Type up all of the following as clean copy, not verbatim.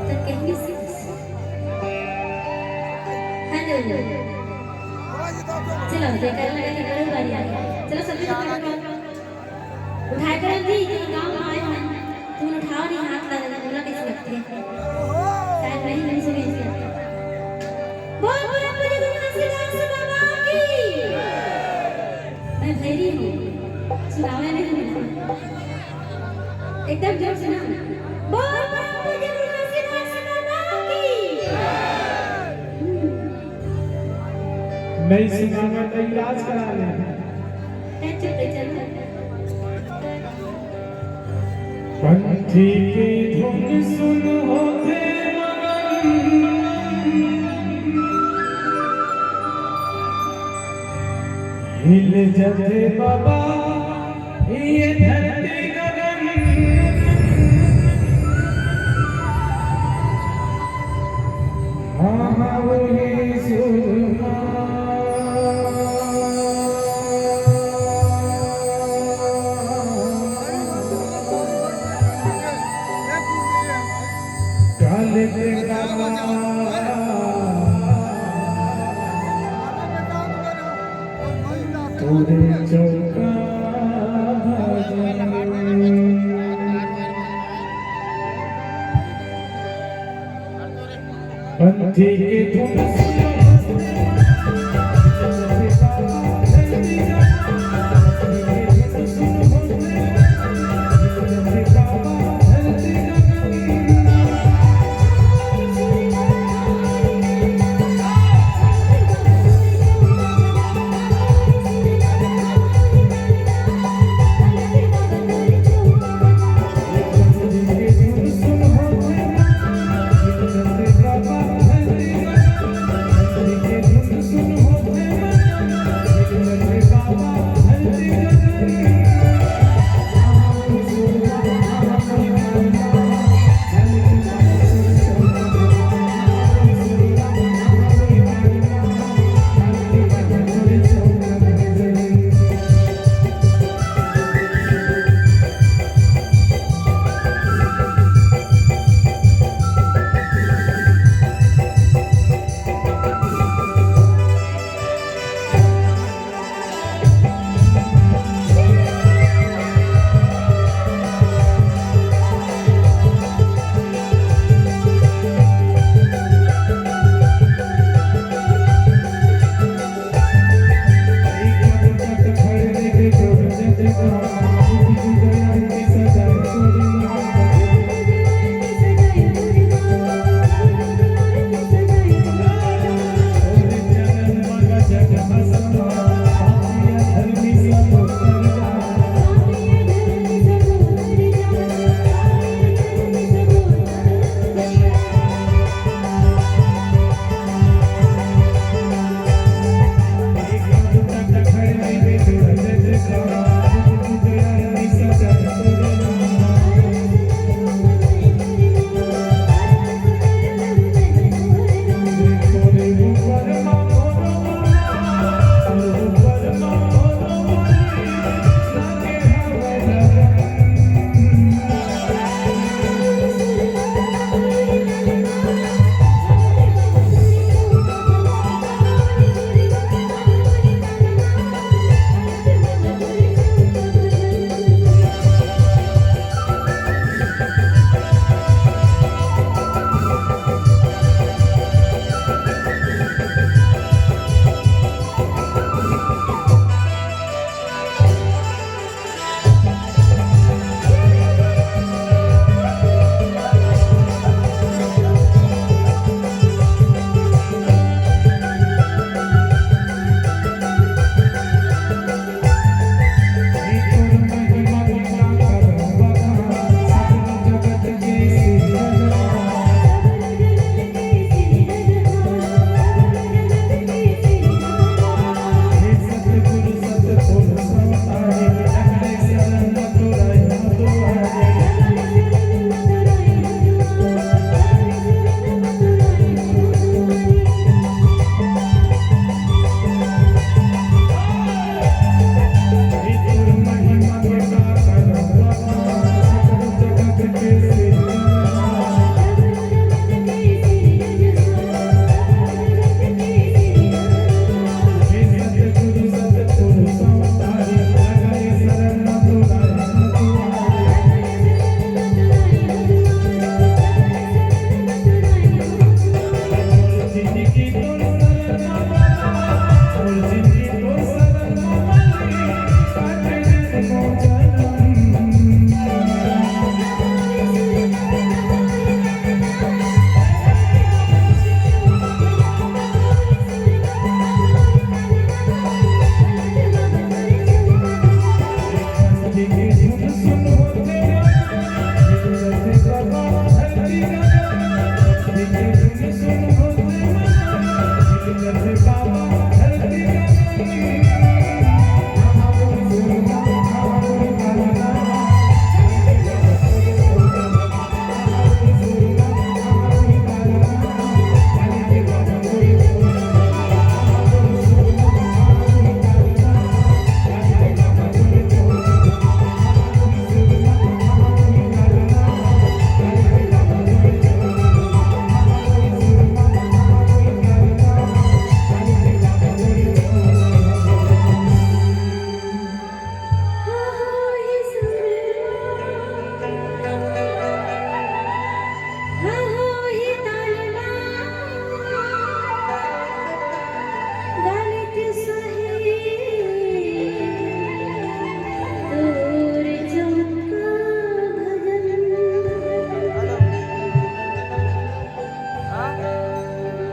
तो कहनी सी हेलो चलो ये कर लगा कि बड़ी बारी आ गई चलो सभी उठाए कर दी गांव में आए हैं तुम उठाओ नहीं हाथ लगा बोला कैसे लगती है शायद नहीं सुनी बोल बोल मुझे तुलसीदास बाबा की मैं भैरी हूँ सुनावे नहीं एकदम जोर से ना बोल बोल मुझे तुलसीदास बाबा की नहीं सुनाना तो इलाज करा ले पंछी की धुन सुन होते हिल जते बाबा ये धरती गगन हाँ वही सुना काले पूरे चौका पंछी के धुन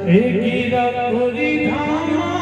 एक ही रघुरी धाम